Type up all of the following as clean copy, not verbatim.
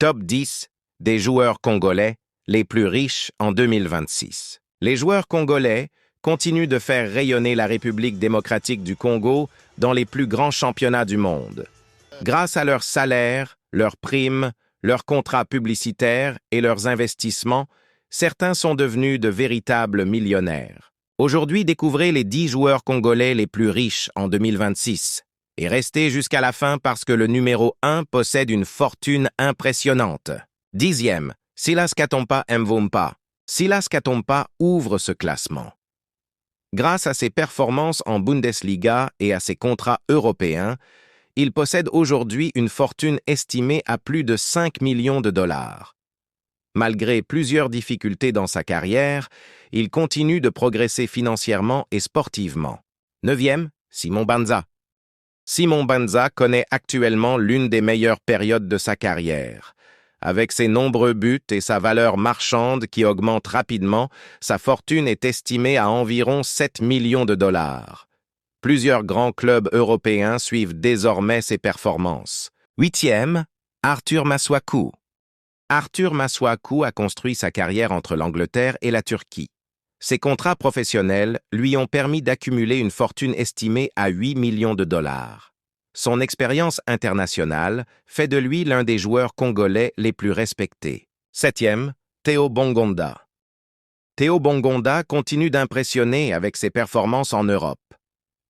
Top 10 des joueurs congolais les plus riches en 2026. Les joueurs congolais continuent de faire rayonner la République démocratique du Congo dans les plus grands championnats du monde. Grâce à leurs salaires, leurs primes, leurs contrats publicitaires et leurs investissements, certains sont devenus de véritables millionnaires. Aujourd'hui, découvrez les 10 joueurs congolais les plus riches en 2026. Et restez jusqu'à la fin parce que le numéro 1 possède une fortune impressionnante. 10e, Silas Katompa Mvumpa. Silas Katompa ouvre ce classement. Grâce à ses performances en Bundesliga et à ses contrats européens, il possède aujourd'hui une fortune estimée à plus de 5 millions de dollars. Malgré plusieurs difficultés dans sa carrière, il continue de progresser financièrement et sportivement. 9e, Simon Banza. Simon Banza connaît actuellement l'une des meilleures périodes de sa carrière. Avec ses nombreux buts et sa valeur marchande qui augmente rapidement, sa fortune est estimée à environ 7 millions de dollars. Plusieurs grands clubs européens suivent désormais ses performances. 8e, Arthur Masuaku. Arthur Masuaku a construit sa carrière entre l'Angleterre et la Turquie. Ses contrats professionnels lui ont permis d'accumuler une fortune estimée à 8 millions de dollars. Son expérience internationale fait de lui l'un des joueurs congolais les plus respectés. 7e, Théo Bongonda. Théo Bongonda continue d'impressionner avec ses performances en Europe.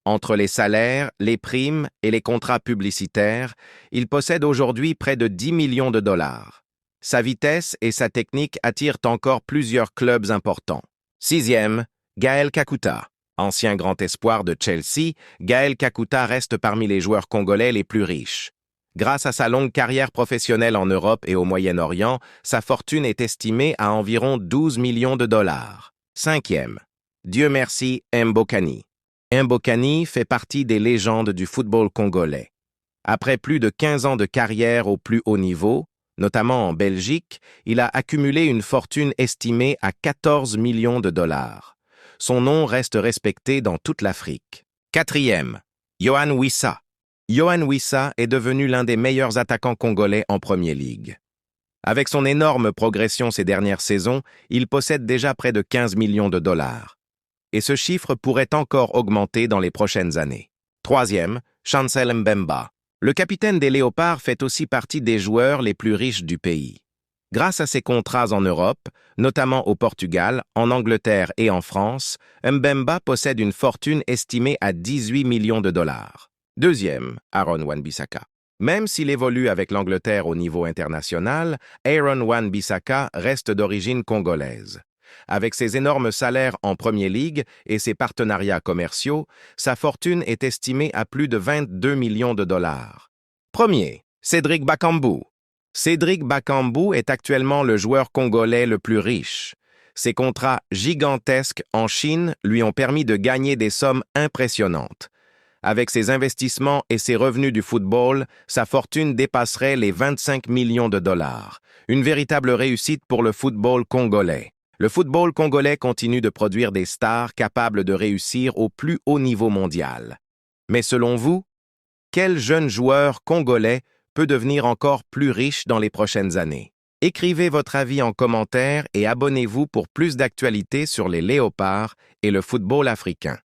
Entre les salaires, les primes et les contrats publicitaires, il possède aujourd'hui près de 10 millions de dollars. Sa vitesse et sa technique attirent encore plusieurs clubs importants. 6e, Gaël Kakuta. Ancien grand espoir de Chelsea, Gaël Kakuta reste parmi les joueurs congolais les plus riches. Grâce à sa longue carrière professionnelle en Europe et au Moyen-Orient, sa fortune est estimée à environ 12 millions de dollars. 5e, Dieu merci Mbokani. Mbokani fait partie des légendes du football congolais. Après plus de 15 ans de carrière au plus haut niveau, notamment en Belgique, il a accumulé une fortune estimée à 14 millions de dollars. Son nom reste respecté dans toute l'Afrique. 4e, Yohan Wissa. Yohan Wissa est devenu l'un des meilleurs attaquants congolais en Premier League. Avec son énorme progression ces dernières saisons, il possède déjà près de 15 millions de dollars. Et ce chiffre pourrait encore augmenter dans les prochaines années. 3e, Chancel Mbemba. Le capitaine des Léopards fait aussi partie des joueurs les plus riches du pays. Grâce à ses contrats en Europe, notamment au Portugal, en Angleterre et en France, Mbemba possède une fortune estimée à 18 millions de dollars. 2e, Aaron Wan-Bissaka. Même s'il évolue avec l'Angleterre au niveau international, Aaron Wan-Bissaka reste d'origine congolaise. Avec ses énormes salaires en Premier League et ses partenariats commerciaux, sa fortune est estimée à plus de 22 millions de dollars. 1er, Cédric Bakambu. Cédric Bakambu est actuellement le joueur congolais le plus riche. Ses contrats gigantesques en Chine lui ont permis de gagner des sommes impressionnantes. Avec ses investissements et ses revenus du football, sa fortune dépasserait les 25 millions de dollars. Une véritable réussite pour le football congolais. Le football congolais continue de produire des stars capables de réussir au plus haut niveau mondial. Mais selon vous, quel jeune joueur congolais peut devenir encore plus riche dans les prochaines années? Écrivez votre avis en commentaire et abonnez-vous pour plus d'actualités sur les Léopards et le football africain.